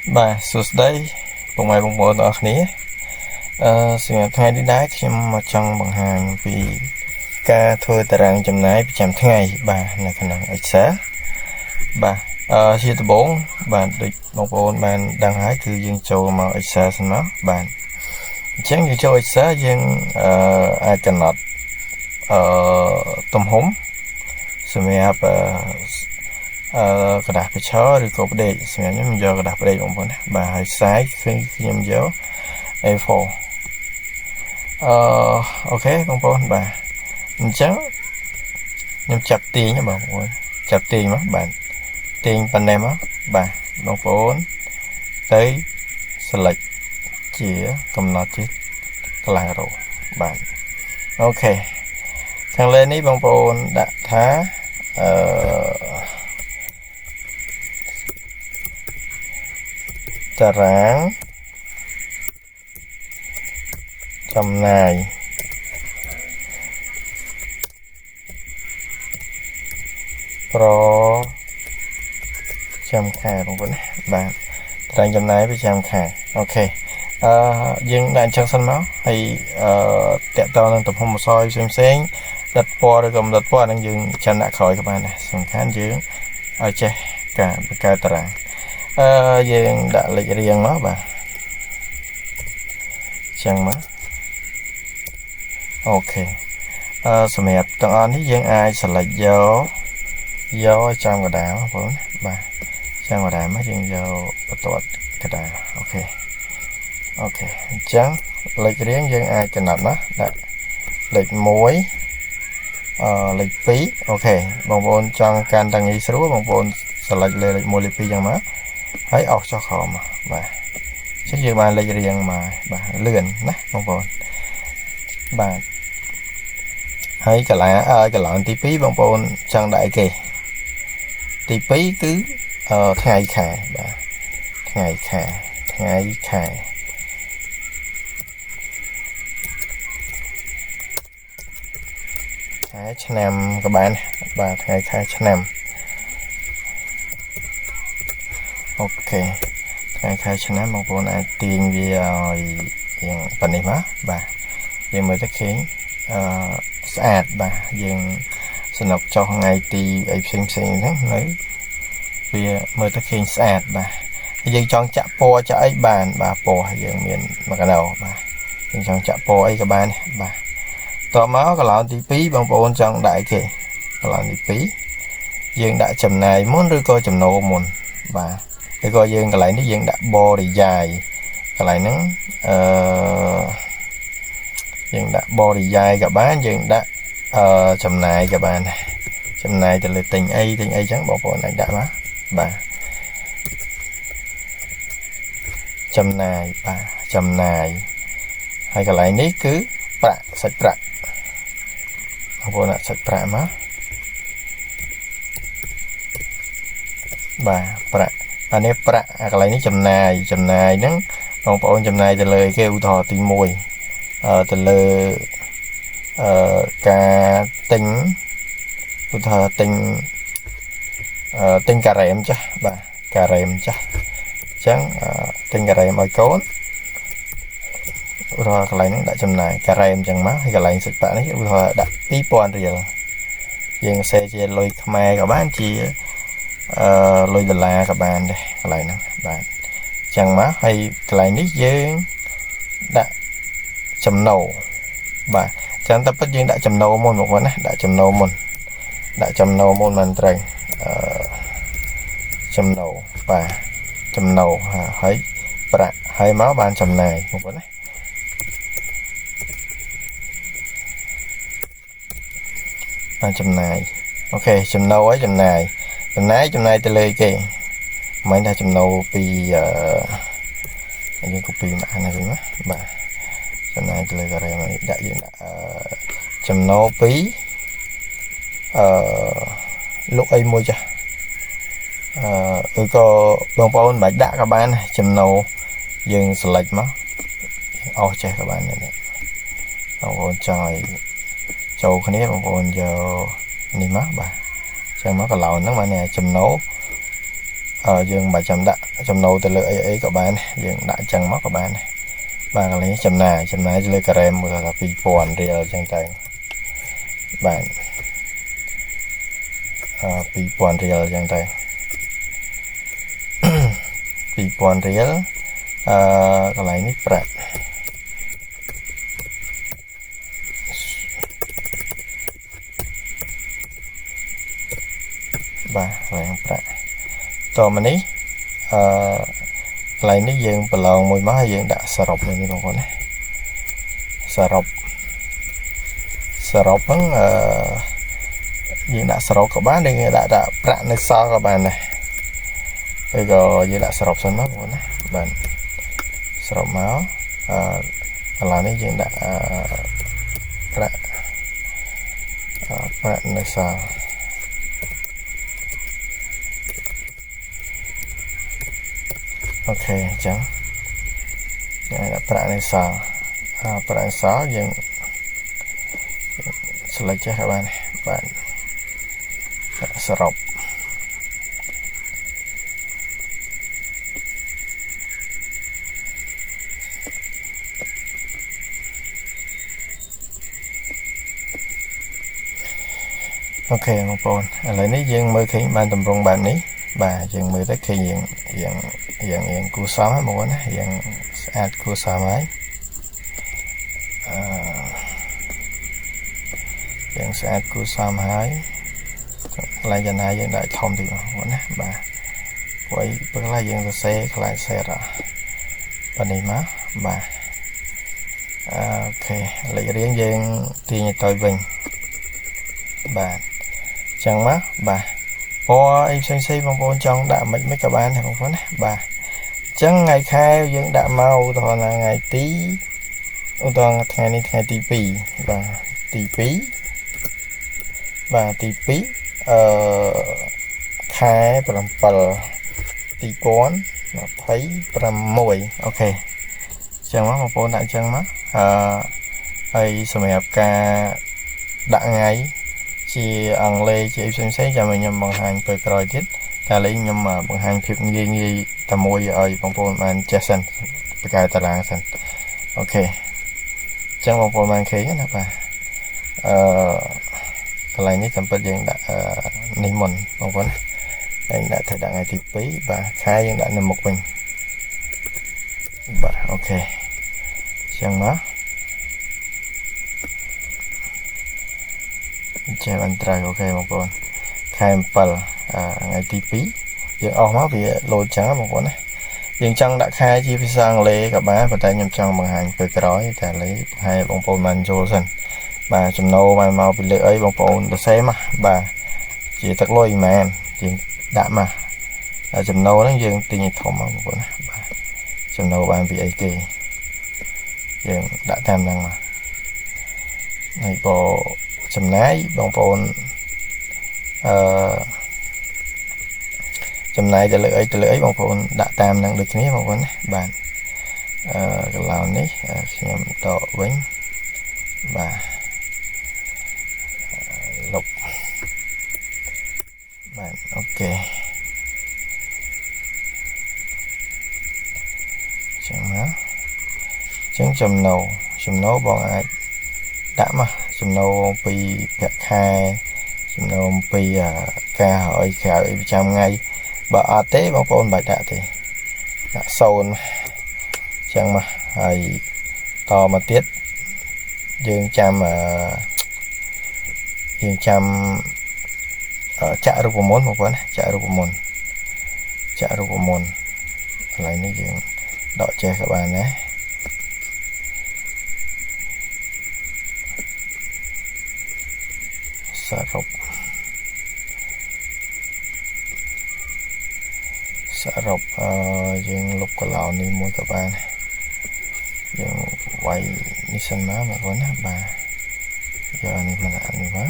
Bà sụt đây bông mai bông bò đó khnéสิ่งท้ายที่ได้ខ្ញុំមកចង់បង្ហាញពីការធ្វើតារាងចំណាយប្រចាំថ្ងៃបាទនៅក្នុង Excel បាទជាដំបូងបាទដូចបងប្អូនបានដឹងហើយគឺយើងចូលមក Excel សិនមកបាទអញ្ចឹងយើងចូល Excel យើងអាចកំណត់ទំហំសម្រាប់กระดาษ picture ឬក៏ផ្ដេកសម្រាប់ខ្ញុំយកกระดาษផ្ដេកបងប្អូនណាបាទហើយ size គឺខ្ញុំយក A4 អូខេបងប្អូនបាទអញ្ចឹងខ្ញុំចាប់ទាញបងប្អូនចាប់ទាញមកបាទទាញប៉ុណ្ណេះមកបាទបងប្អូនទៅ select ជាកំណត់ជាកន្លះរោបាទអូខេខាងលើនេះបងប្អូនដាក់ថាតារាងចំណាយប្រចាំខែបងប្អូនណាបាទតារាងចំណាយប្រចាំខែអូខេយើងដាក់អញ្ចឹងសិនមកហើយតកតនឹងទំហំអក្សរផ្សេងដិតពណ៌ឬក៏មិនដិតពណ៌ហ្នឹងយើងចាំដាក់ក្រោយក៏បានដែរសំខាន់យើងឲ្យចេះការបង្កើតតារាងយើងដាក់លេខរៀងមកបាទចឹងមកអូខេសម្រាប់ទាំងអស់នេះយើងអាច select យកចំកណ្ដាលបងប្អូនបាទចំកណ្ដាលមកយើងយកបន្ទាត់កណ្ដាលអូខេអញ្ចឹងលេខរៀងយើងអាចកំណត់ណាដាក់លេខ1លេខ2អូខេបងប្អូនចង់កាន់តាងាយស្រួលបងប្អូន select លេខ1លេខ2ចឹងមកហើយអស់ចុះក្រោមមកបាទអញ្ចឹងយើងបានលេខរៀងមកបាទលឿនណាបងប្អូនបាទហើយកន្លងទី2បងប្អូនចង់ដាក់អីគេទី2គឺថ្ងៃខែបាទថ្ងៃខែឆ្នាំក៏បានបាទថ្ងៃខែឆ្នាំអូខេថ្ងៃខែឆ្នាំបងប្អូនអាចទាញវាឲ្យយ៉ាងប៉ុណ្នេះមកបាទយើងមើលទៅឃើញស្អាតបាទយើងសនុកចុះថ្ងៃទីអីផ្សេងហ្នឹងនៅវាមើលទៅឃើញស្អាតបាទយើងចង់ចាក់ពណ៌ចាក់អីបានបាទពណ៌យើងមានមួយកណ្ដោបាទយើងចង់ចាក់ពណ៌អីក៏បានបាទតមកកន្លងទី2បងប្អូនចង់ដាក់អីគេកន្លងទី2យើងដាក់ចំណាយមុនឬក៏ចំណូលមុនបាទឬក៏យើងកន្លែងនេះយើងដាក់បរិយាយកន្លែងហ្នឹងយើងដាក់បរិយាយក៏បានយើងដាក់ចំណាយក៏បានចំណាយទៅលើទិញអីចឹងបងប្អូនអាចដាក់មកបាទចំណាយបាទចំណាយហើយកន្លែងនេះគឺប្រាក់សាច់ប្រាក់បងប្អូនដាក់សាច់ប្រាក់មកបាទប្រាក់អានេះប្រាក់កន្លែងនេះចំណាយហ្នឹងបងប្អូនចំណាយទៅលើគេឧទាហរណ៍ទី1ទៅលើការទិញឧទាហរណ៍ទិញការ៉េមចាស់បាទការ៉េមចាស់អញ្ចឹងទិញការ៉េមឲ្យកូនឧទាហរណ៍កន្លែងហ្នឹងដាក់ចំណាយការ៉េមអញ្ចឹងមកហើយកន្លែងសាច់ប្រាក់នេះឧទាហរណ៍ដាក់2000រៀលយើងសេជាលុយខ្មែរក៏បានជាលុយដុល្លារក៏បានដែរកន្លែងហ្នឹងបាទអញ្ចឹងមកហើយកន្លែងនេះយើងដាក់ចំណូលបាទចឹងតែពិតយើងដាក់ចំណូលមុនបងប្អូនណាដាក់ចំណូលមុនមិនត្រូវចំណូលបាទចំណូលហើយប្រាក់ហើយមកបានចំណាយបងប្អូនណាបានចំណាយអូខេចំណូលហើយចំណាយទៅលើគេមិនថាចំណូលពីយើង copy មកណាវិញណាបាទចំណាយទៅលើការ៉េមកដាក់យើងដាក់ចំណូលពីលុកអីមួយចាស់ឬក៏បងប្អូនមិនបាច់ដាក់ក៏បានចំណូលយើង select មកអស់ចេះក៏បាននេះបងប្អូនចង់ឲ្យចូលគ្នាបងប្អូនយកនេះមកបាទចឹងមកកន្លងហ្នឹងបានចំណូល dương mà chấm đã chấm nâu từ lợi ấy các bạn dương đã chẳng mất các bạn này ba cái lấy chấm này lấy cái rem một là pi pòn real chẳng tay bạn pi pòn real chẳng tay pi pòn real cái lấy nít bạc ba lấy bạcต่อมานี้lạiนี้យើងប្រឡងមួយមកយើងដាក់សរុបនេះបងប្អូនណាសរុបហ្នឹងយើងដាក់សរុបក៏បានយើងដាក់ប្រាក់នៅសល់ក៏បានដែរហើយក៏យើងដាក់សរុបសិនមកបងប្អូនណាបានសរុបមកកន្លងនេះយើងដាក់ប្រាក់នៅសល់អូខេអញ្ចឹងដាក់ប្រាក់នេះសល់ប្រាក់សល់យើងselect ចេះបានសរុបអូខេបងប្អូនឥឡូវនេះយើងមើលឃើញបានតម្រង់បែបនេះបាទយើងមើលទៅឃើញយើងគូសំហ្នឹងបងប្អូនណាយើងស្អាតគូសំហើយយើងស្អាតគូសំហើយកន្លែងចំណាយយើងដាក់ធំតិចបងប្អូនណាបាទព្រោះពេលខ្លះយើងសរសេរខ្លាចសេតប៉ុណ្នេះមកបាទអូខេលេខរៀងយើងទាញទៅវិញបាទអញ្ចឹងមកបាទពណ៌អីផ្សេងបងប្អូនចង់ដាក់មិនក៏បានដែរបងប្អូនណាបាទអញ្ចឹងថ្ងៃខែយើងដាក់មកឧទាហរណ៍ថ្ងៃទីឧទាហរណ៍ថ្ងៃនេះថ្ងៃទី2បាទទី2បាទទី2ខែ7 2026អូខេអញ្ចឹងមកបងប្អូនដាក់អញ្ចឹងមកហើយសម្រាប់ការដាក់ថ្ងៃជាអង់គ្លេសជាផ្សេងចាំឲ្យខ្ញុំបង្ហាញពេលក្រោយទៀតតែលេងខ្ញុំបង្ហាញភាពងាយតែមួយឲ្យបងប្អូនបានចេះសិនបកកែតារាងសិនអូខេអញ្ចឹងបងប្អូនបានឃើញណាបាទកន្លែងនេះតាមពិតយើងដាក់នេះមុនបងប្អូនយើងដាក់ទៅដាក់ថ្ងៃទី2បាទខែយើងដាក់នៅមុខវិញបាទអូខេអញ្ចឹងមកចេះបានត្រូវអូខេបងប្អូនខែ7ថ្ងៃទី2យើងអស់មកវាលោតចឹងបងប្អូនណាយើងចង់ដាក់ខែជាភាសាអង់គ្លេសក៏បានប៉ុន្តែខ្ញុំចង់បង្ហាញពេលក្រោយតែឥឡូវបង្ហាញបងប្អូនបានចូលសិនបាទចំណូលបានមកពីលើអីបងប្អូនសរសេរមកបាទជាទឹកលុយមែនយើងដាក់មកចំណូលហ្នឹងយើងទិញឲ្យធំមកបងប្អូនណាបាទចំណូលបានពីអីគេយើងដាក់តាមហ្នឹងមកហើយក៏ចំណាយបងប្អូនចំណាយទៅលើអីបងប្អូនដាក់តាមនឹងដូចគ្នាបងប្អូនណាបាទកន្លងនេះខ្ញុំតវិញបាទលុបបាទអូខេចឹងណាចឹងចំណូលបងអាចដាក់មកចំណូលពីប្រាក់ខែចំណូលពីការឲ្យក្រៅប្រចាំថ្ងៃបើអត់ទេបងប្អូនបាច់ដាក់ទេដាក់0ចឹងមកហើយតមកទៀតយើងចាំចាក់រូបមន្តបងប្អូនណាចាក់រូបមន្តកន្លែងនេះយើងដកចេះក៏បានដែរសរុបយើងលុបកន្លងនេះមួយក៏បានយើងវាយនេះសិនមកបងប្អូនណាបាទយកនេះមកដាក់នេះមក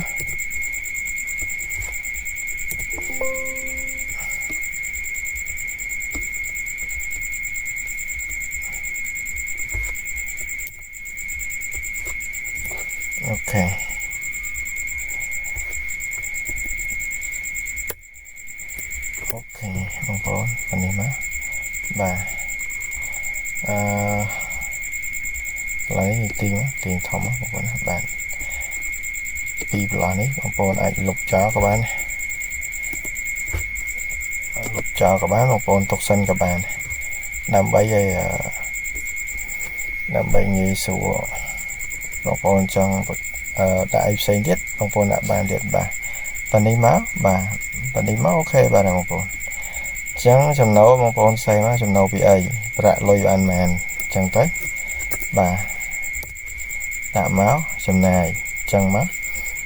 អូខេបងប្អូន នេះមកបាទឡើយទីធំបងប្អូនបាទពីប្រឡោះនេះបងប្អូនអាចលុបចោលក៏បានលុបចោលក៏បានបងប្អូនទុកសិនក៏បានដើម្បីឲ្យងាយស្រួលបងប្អូនចង់ដាក់អីផ្សេងទៀតបងប្អូនដាក់បានទៀតបាទប៉ានេះមកបាទប៉ានេះមកអូខេបាទបងប្អូនអញ្ចឹងចំណូលបងប្អូនផ្សេងមកចំណូលពីអីប្រាក់លុយបានមែនអញ្ចឹងទៅបាទដាក់មកចំណាយអញ្ចឹងមក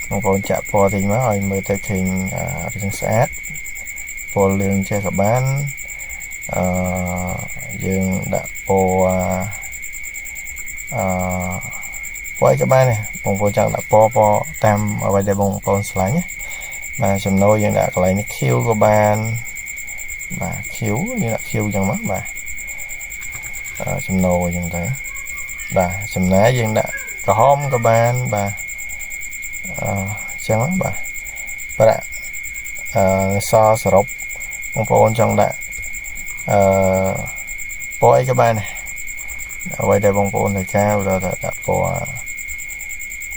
បងប្អូនចាក់ពណ៌ទីមកឲ្យមើលទៅឃើញរាងស្អាតពណ៌លឿងចេះក៏បានយើងដាក់ពណ៌ពណ៌អីក៏បានដែរបងប្អូនចង់ដាក់ពណ៌តាមអ្វីដែលបងប្អូនឆ្លាញ់ណាបាទចំណូលយើងដាក់កន្លែងនេះ Q ក៏បានបាទ Q យើងដាក់ Q អញ្ចឹងមកបាទចំណូលអញ្ចឹងទៅបាទចំណាយយើងដាក់ក្រហមក៏បានបាទអញ្ចឹងបាទប្រាក់សសរុបបងប្អូនចង់ដាក់ពណ៌អីក៏បានដែរអ្វីដែលបងប្អូនត្រូវការដាក់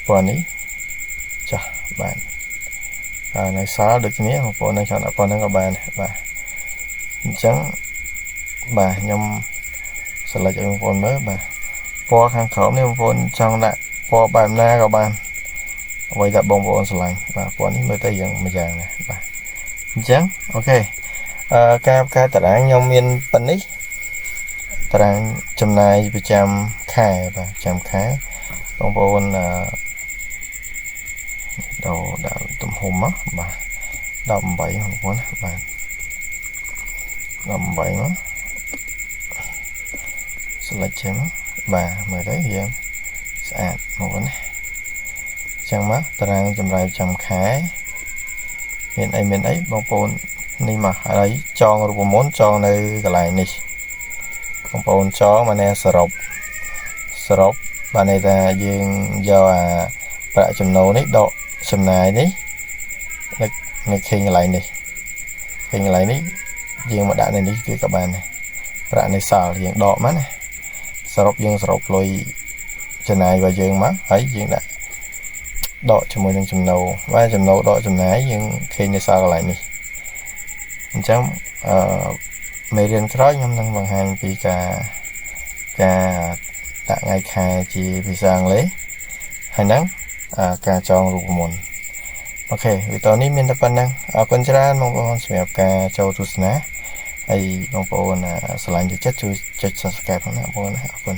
ពណ៌នេះចាស់បាទនៅសល់ដូចគ្នាបងប្អូននៅចង់ដាក់ពណ៌ហ្នឹងក៏បានបាទអញ្ចឹងបាទខ្ញុំselectឲ្យបងប្អូនមើលបាទពណ៌ខាងក្រោមនេះបងប្អូនចង់ដាក់ពណ៌បែបណាក៏បានអ្វីដែលបងប្អូនស្រឡាញ់បាទពណ៌នេះមើលទៅយ៉ាងមួយយ៉ាងដែរបាទអញ្ចឹងអូខេការតារាងខ្ញុំមានប៉ុណ្នេះតារាងចំណាយប្រចាំខែបាទប្រចាំខែបងប្អូនដាក់ទំហំមកបាទ18បងប្អូនបាទ18មក select ចេញមកបាទមើលទៅយើងស្អាតបងប្អូនណាចឹងមកតារាងចម្លើយប្រចាំខែមានអីបងប្អូននេះមកហើយចងរូបមន្តចងនៅកន្លែងនេះបងប្អូនចងមកណែសរុបបាទន័យថាយើងយកប្រាក់ចំណូលនេះដកចំណាយនេះនៅឃើញកន្លែងនេះយើងមកដាក់នៅនេះគឺក៏បានដែរប្រាក់នៃសល់យើងដកមកណាសរុបយើងសរុបលុយចំណាយរបស់យើងមកហើយយើងដាក់ដកជាមួយនឹងចំណូលបាទចំណូលដកចំណាយយើងឃើញនៅសល់កន្លែងនេះអញ្ចឹងមេរៀនក្រោយខ្ញុំនឹងបង្ហាញពីការដាក់ថ្ងៃខែជាភាសាអង់គ្លេសហើយហ្នឹងការចងរូបមន្តអូខេវីដេអូនេះមានតែប៉ុណ្ណឹងអរគុណច្រើនបងប្អូនសម្រាប់ការចូលទស្សនាហើយបងប្អូនស្រឡាញ់ចូលចិត្តជួយចុច Subscribe ផងណាបងប្អូនអរគុណ